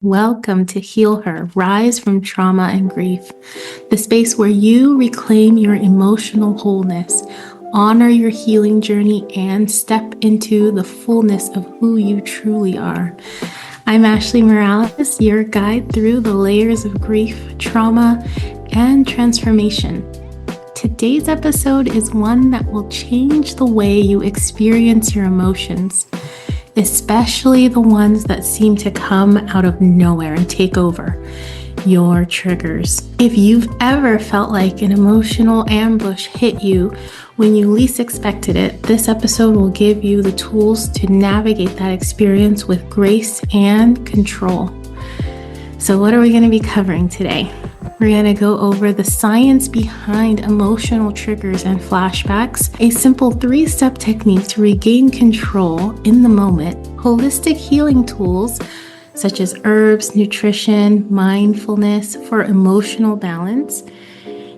Welcome to HealHer, Rise from Trauma and Grief, the space where you reclaim your emotional wholeness, honor your healing journey, and step into the fullness of who you truly are. I'm Ashley Morales, your guide through the layers of grief, trauma, and transformation. Today's episode is one that will change the way you experience your emotions, especially the ones that seem to come out of nowhere and take over, your triggers. If you've ever felt like an emotional ambush hit you when you least expected it, this episode will give you the tools to navigate that experience with grace and control. So what are we going to be covering today? We're going to go over the science behind emotional triggers and flashbacks, a simple 3-step technique to regain control in the moment, holistic healing tools such as herbs, nutrition, mindfulness for emotional balance,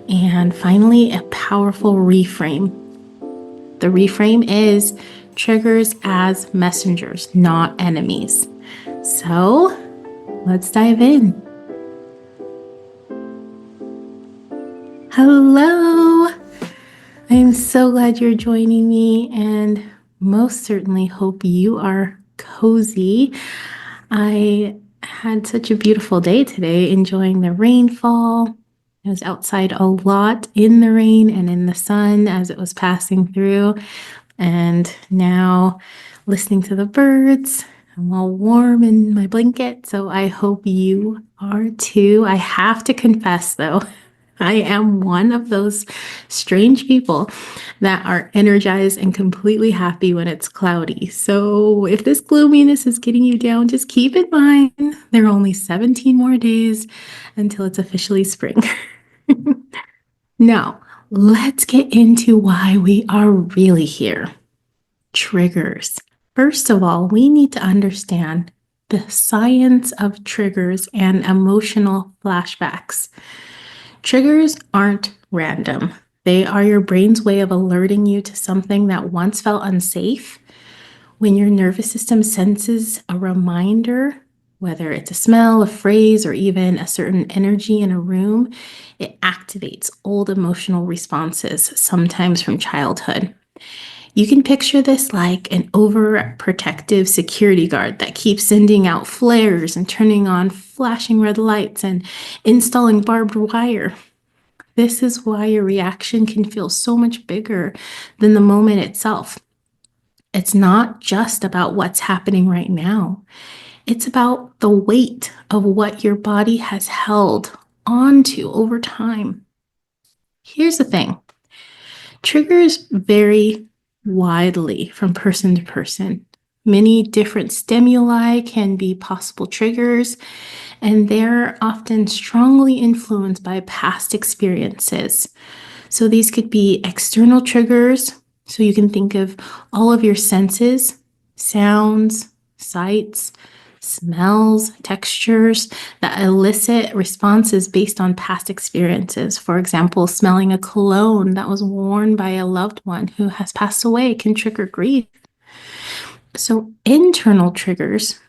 and finally, a powerful reframe. The reframe is triggers as messengers, not enemies. So let's dive in. Hello! I'm so glad you're joining me and most certainly hope you are cozy. I had such a beautiful day today, enjoying the rainfall. I was outside a lot in the rain and in the sun as it was passing through, and now listening to the birds. I'm all warm in my blanket, so I hope you are too. I have to confess though, I am one of those strange people that are energized and completely happy when it's cloudy. So if this gloominess is getting you down, just keep in mind there are only 17 more days until it's officially spring. Now, let's get into why we are really here. Triggers. First of all, we need to understand the science of triggers and emotional flashbacks. Triggers aren't random. They are your brain's way of alerting you to something that once felt unsafe. When your nervous system senses a reminder, whether it's a smell, a phrase, or even a certain energy in a room, it activates old emotional responses, sometimes from childhood. You can picture this like an overprotective security guard that keeps sending out flares and turning on flashing red lights and installing barbed wire. This is why your reaction can feel so much bigger than the moment itself. It's not just about what's happening right now. It's about the weight of what your body has held onto over time. Here's the thing. Triggers vary widely from person to person. Many different stimuli can be possible triggers, and they're often strongly influenced by past experiences. So these could be external triggers. So you can think of all of your senses, sounds, sights, smells, textures that elicit responses based on past experiences. For example, smelling a cologne that was worn by a loved one who has passed away can trigger grief. So internal triggers,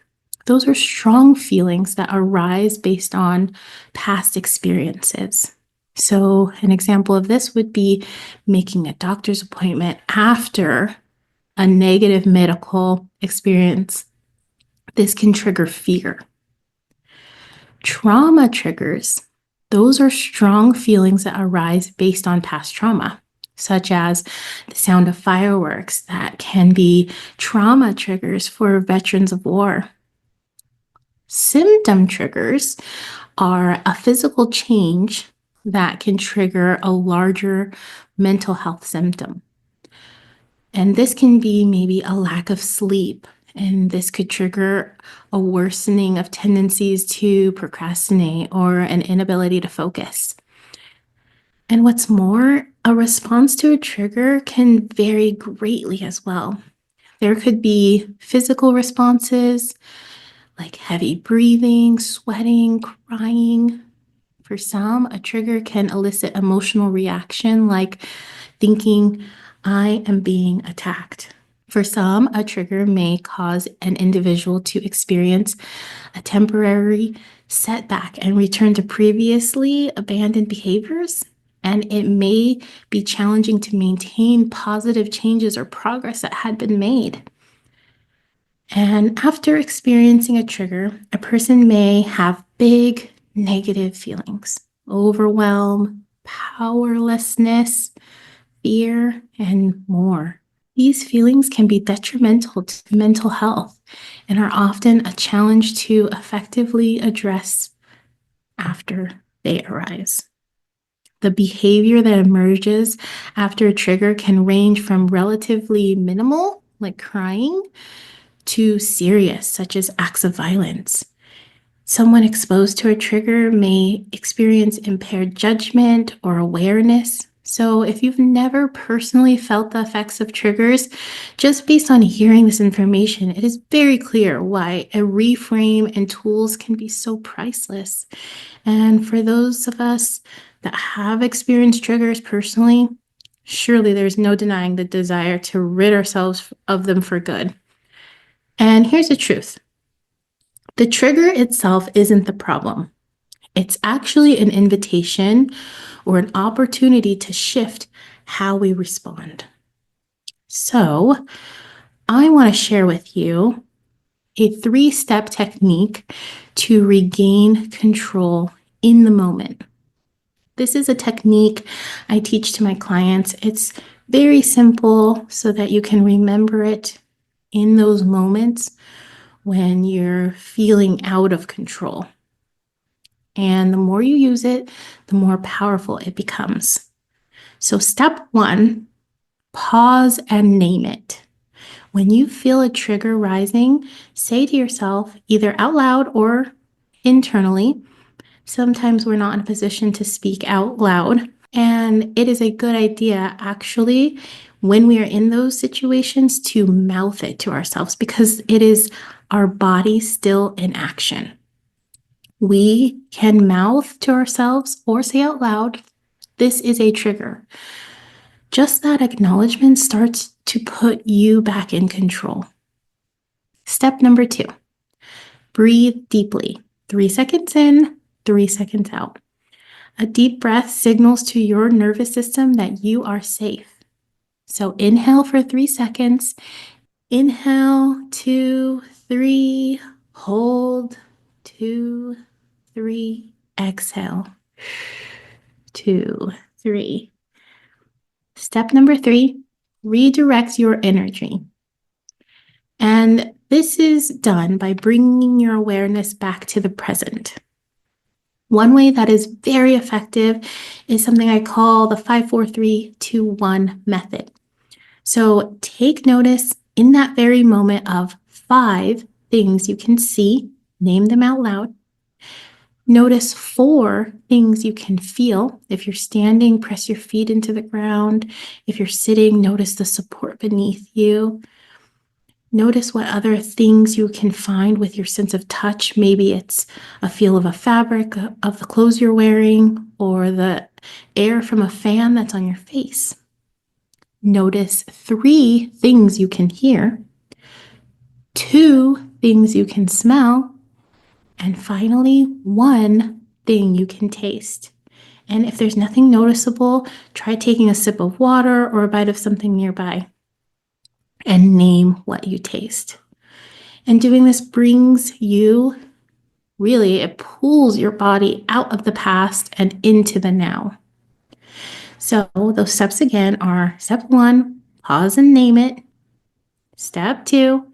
those are strong feelings that arise based on past experiences. So an example of this would be making a doctor's appointment after a negative medical experience. This can trigger fear. Trauma triggers, those are strong feelings that arise based on past trauma, such as the sound of fireworks that can be trauma triggers for veterans of war. Symptom triggers are a physical change that can trigger a larger mental health symptom. And this can be maybe a lack of sleep, and this could trigger a worsening of tendencies to procrastinate or an inability to focus. And what's more, a response to a trigger can vary greatly as well. There could be physical responses like heavy breathing, sweating, crying. For some, a trigger can elicit emotional reaction like thinking, I am being attacked. For some, a trigger may cause an individual to experience a temporary setback and return to previously abandoned behaviors. And it may be challenging to maintain positive changes or progress that had been made. And after experiencing a trigger, a person may have big negative feelings, overwhelm, powerlessness, fear, and more. These feelings can be detrimental to mental health and are often a challenge to effectively address after they arise. The behavior that emerges after a trigger can range from relatively minimal, like crying, to serious, such as acts of violence. Someone exposed to a trigger may experience impaired judgment or awareness. So, if you've never personally felt the effects of triggers, just based on hearing this information, it is very clear why a reframe and tools can be so priceless. And for those of us that have experienced triggers personally, surely there's no denying the desire to rid ourselves of them for good. And here's the truth. The trigger itself isn't the problem. It's actually an invitation or an opportunity to shift how we respond. So, I want to share with you a 3-step technique to regain control in the moment. This is a technique I teach to my clients. It's very simple so that you can remember it in those moments when you're feeling out of control. And the more you use it, the more powerful it becomes. So step 1, pause and name it. When you feel a trigger rising, say to yourself, either out loud or internally. Sometimes we're not in a position to speak out loud. And it is a good idea, actually, when we are in those situations, to mouth it to ourselves because it is our body still in action. We can mouth to ourselves or say out loud, this is a trigger. Just that acknowledgement starts to put you back in control. Step number 2, breathe deeply. 3 seconds in, 3 seconds out. A deep breath signals to your nervous system that you are safe. So inhale for 3 seconds. Inhale, 2, 3, hold, 2, 3, exhale, 2, 3. Step number 3, redirect your energy. And this is done by bringing your awareness back to the present. One way that is very effective is something I call the 5, 4, 3, 2, 1 method. So take notice in that very moment of 5 things you can see, name them out loud. Notice 4 things you can feel. If you're standing, press your feet into the ground. If you're sitting, notice the support beneath you. Notice what other things you can find with your sense of touch. Maybe it's a feel of a fabric of the clothes you're wearing or the air from a fan that's on your face. Notice 3 things you can hear, 2 things you can smell, and finally 1 thing you can taste. And if there's nothing noticeable, try taking a sip of water or a bite of something nearby and name what you taste. And doing this brings you, really, it pulls your body out of the past and into the now. So those steps again are step 1, pause and name it. Step 2,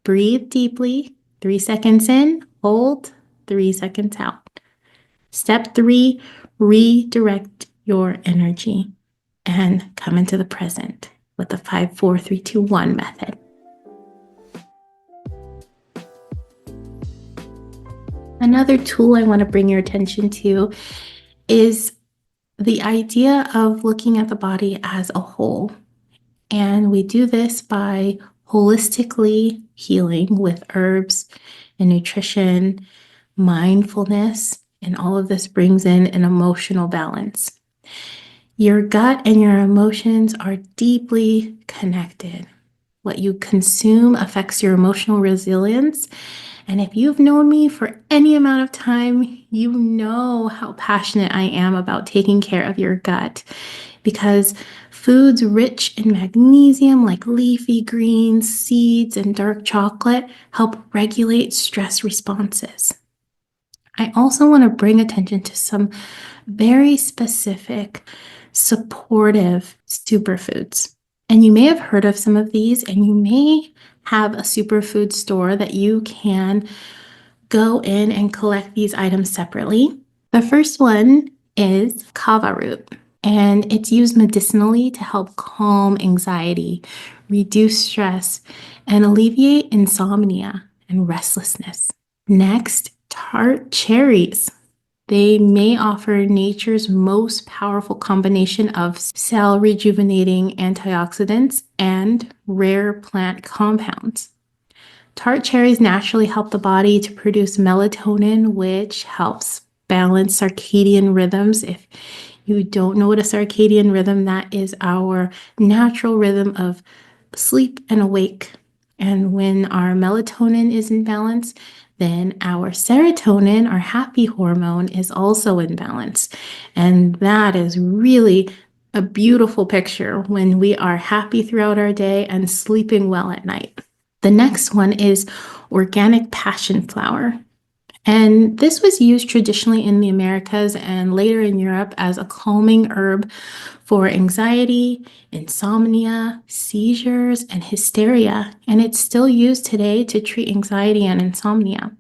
breathe deeply, 3 seconds in, hold, 3 seconds out. Step 3, redirect your energy and come into the present with the 5, 4, 3, 2, 1 method. Another tool I want to bring your attention to is the idea of looking at the body as a whole. And we do this by holistically healing with herbs and nutrition, mindfulness, and all of this brings in an emotional balance. Your gut and your emotions are deeply connected. What you consume affects your emotional resilience. And if you've known me for any amount of time, you know how passionate I am about taking care of your gut, because foods rich in magnesium, like leafy greens, seeds, and dark chocolate, help regulate stress responses. I also want to bring attention to some very specific, supportive superfoods. And you may have heard of some of these, and you may have a superfood store that you can go in and collect these items separately. The first one is kava root, and it's used medicinally to help calm anxiety, reduce stress, and alleviate insomnia and restlessness. Next, tart cherries. They may offer nature's most powerful combination of cell rejuvenating antioxidants and rare plant compounds. Tart cherries naturally help the body to produce melatonin, which helps balance circadian rhythms. If you don't know what a circadian rhythm, that is our natural rhythm of sleep and awake. And when our melatonin is in balance, then our serotonin, our happy hormone, is also in balance. And that is really a beautiful picture when we are happy throughout our day and sleeping well at night. The next one is organic passion flower. And this was used traditionally in the Americas and later in Europe as a calming herb for anxiety, insomnia, seizures, and hysteria. And it's still used today to treat anxiety and insomnia.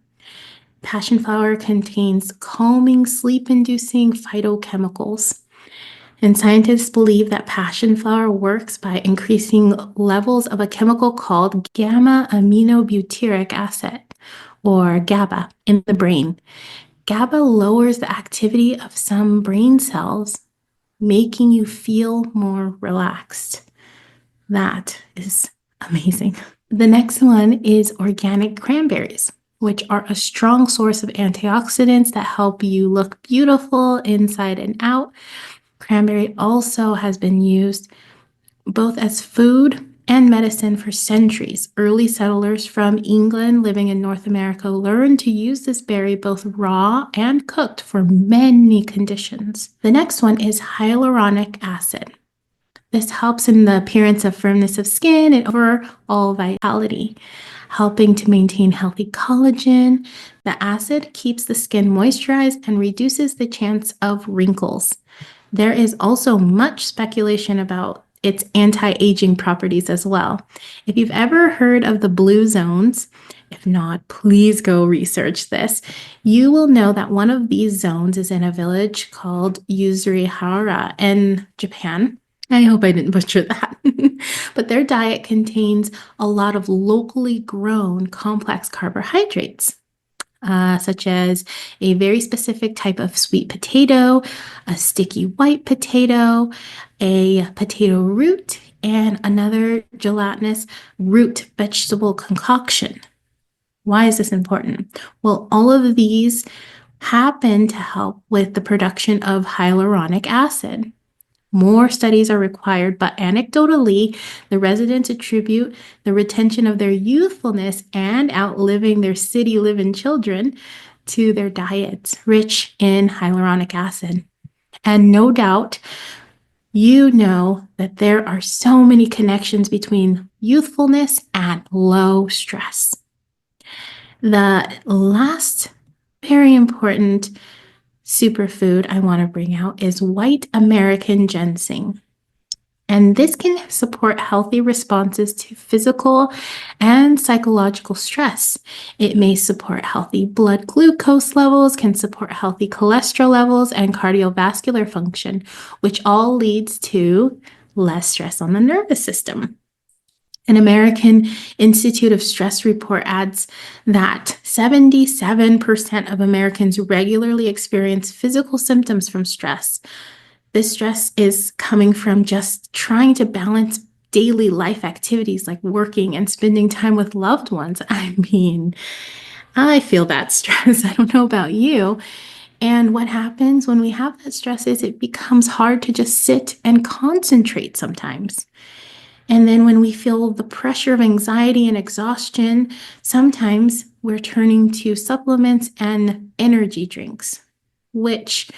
Passion flower contains calming, sleep-inducing phytochemicals. And scientists believe that passion flower works by increasing levels of a chemical called gamma aminobutyric acid, or GABA, in the brain. GABA lowers the activity of some brain cells, making you feel more relaxed. That is amazing. The next one is organic cranberries, which are a strong source of antioxidants that help you look beautiful inside and out. Cranberry also has been used both as food and medicine for centuries. Early settlers from England living in North America learned to use this berry both raw and cooked for many conditions. The next one is hyaluronic acid. This helps in the appearance of firmness of skin and overall vitality, helping to maintain healthy collagen. The acid keeps the skin moisturized and reduces the chance of wrinkles. There is also much speculation about its anti-aging properties as well. If you've ever heard of the blue zones, if not, please go research this. You will know that one of these zones is in a village called Yuzurihara in Japan. I hope I didn't butcher that. But their diet contains a lot of locally grown complex carbohydrates. Such as a very specific type of sweet potato, a sticky white potato, a potato root, and another gelatinous root vegetable concoction. Why is this important? Well, all of these happen to help with the production of hyaluronic acid. More studies are required, but anecdotally, the residents attribute the retention of their youthfulness and outliving their city-living children to their diets rich in hyaluronic acid. And no doubt, you know that there are so many connections between youthfulness and low stress. The last very important superfood I want to bring out is white American ginseng. And this can support healthy responses to physical and psychological stress. It may support healthy blood glucose levels, can support healthy cholesterol levels, and cardiovascular function, which all leads to less stress on the nervous system. An American Institute of Stress report adds that 77% of Americans regularly experience physical symptoms from stress. This stress is coming from just trying to balance daily life activities like working and spending time with loved ones. I mean, I feel that stress. I don't know about you. And what happens when we have that stress is it becomes hard to just sit and concentrate sometimes. And then when we feel the pressure of anxiety and exhaustion, sometimes we're turning to supplements and energy drinks, which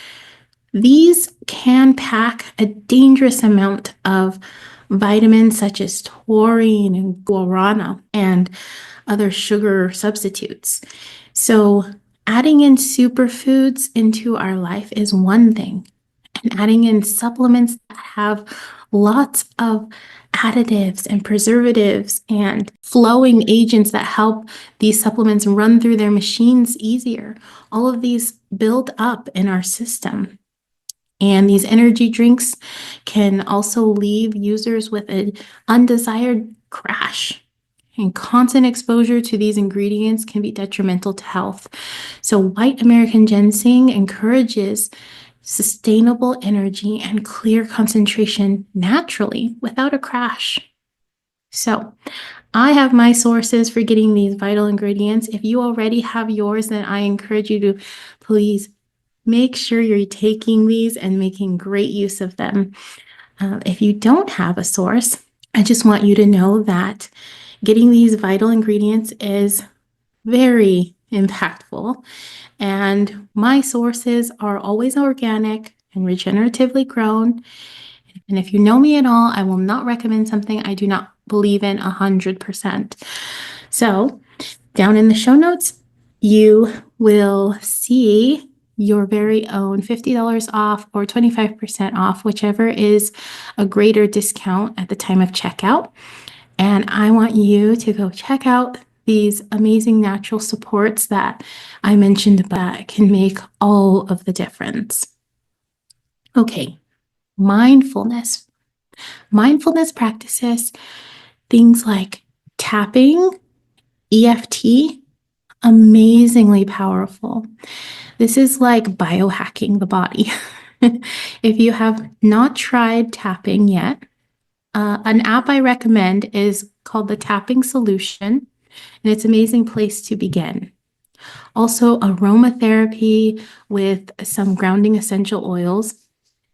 these can pack a dangerous amount of vitamins such as taurine and guarana and other sugar substitutes. So adding in superfoods into our life is one thing, and adding in supplements that have lots of additives and preservatives and flowing agents that help these supplements run through their machines easier. All of these build up in our system. And these energy drinks can also leave users with an undesired crash. And constant exposure to these ingredients can be detrimental to health. So White American Ginseng encourages sustainable energy and clear concentration naturally without a crash. So I have my sources for getting these vital ingredients. If you already have yours, then I encourage you to please make sure you're taking these and making great use of them. If you don't have a source, I just want you to know that getting these vital ingredients is very impactful. And my sources are always organic and regeneratively grown. And if you know me at all, I will not recommend something I do not believe in 100%. So down in the show notes, you will see your very own $50 off or 25% off, whichever is a greater discount at the time of checkout. And I want you to go check out these amazing natural supports that I mentioned that can make all of the difference. Okay, mindfulness. Mindfulness practices, things like tapping, EFT, amazingly powerful. This is like biohacking the body. If you have not tried tapping yet, an app I recommend is called the Tapping Solution, and it's an amazing place to begin. Also, aromatherapy with some grounding essential oils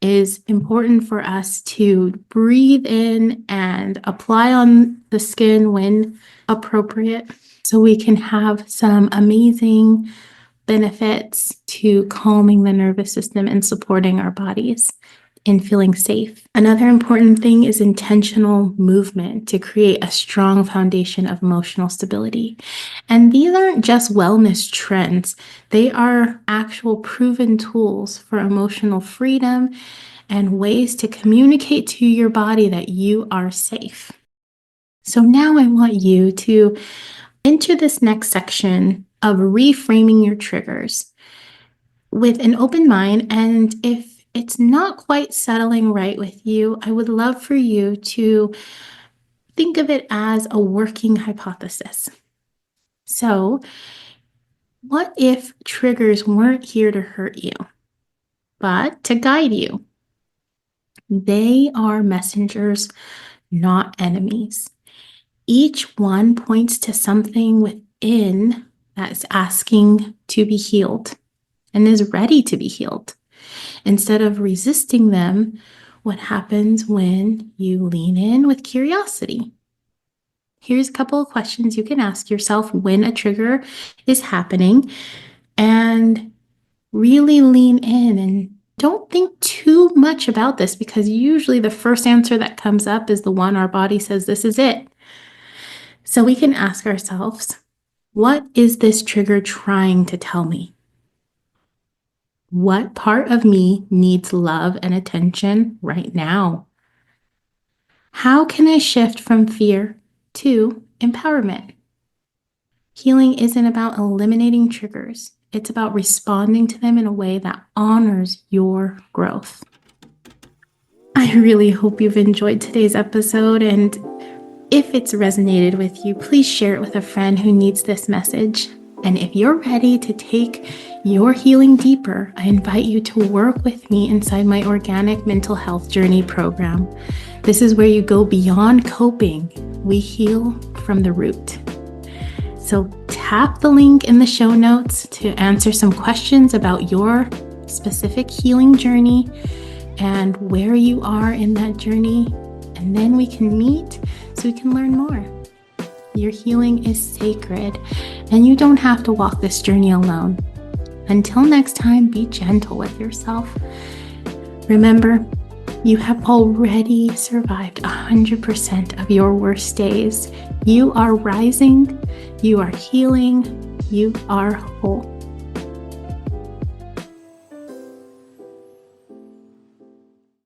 is important for us to breathe in and apply on the skin when appropriate, so we can have some amazing benefits to calming the nervous system and supporting our bodies in feeling safe. Another important thing is intentional movement to create a strong foundation of emotional stability. And these aren't just wellness trends, they are actual proven tools for emotional freedom and ways to communicate to your body that you are safe. So now I want you to enter this next section of reframing your triggers with an open mind. And if it's not quite settling right with you, I would love for you to think of it as a working hypothesis. So, what if triggers weren't here to hurt you, but to guide you? They are messengers, not enemies. Each one points to something within that's asking to be healed and is ready to be healed. Instead of resisting them, what happens when you lean in with curiosity? Here's a couple of questions you can ask yourself when a trigger is happening, and really lean in and don't think too much about this, because usually the first answer that comes up is the one our body says, this is it. So we can ask ourselves, what is this trigger trying to tell me? What part of me needs love and attention right now? How can I shift from fear to empowerment? Healing isn't about eliminating triggers. It's about responding to them in a way that honors your growth. I really hope you've enjoyed today's episode, and if it's resonated with you, please share it with a friend who needs this message. And if you're ready to take your healing deeper, I invite you to work with me inside my Organic Mental Health Journey program. This is where you go beyond coping. We heal from the root. So tap the link in the show notes to answer some questions about your specific healing journey and where you are in that journey. and then we can meet so we can learn more. Your healing is sacred, and you don't have to walk this journey alone. Until next time, be gentle with yourself. Remember, you have already survived 100% of your worst days. You are rising, you are healing, you are whole.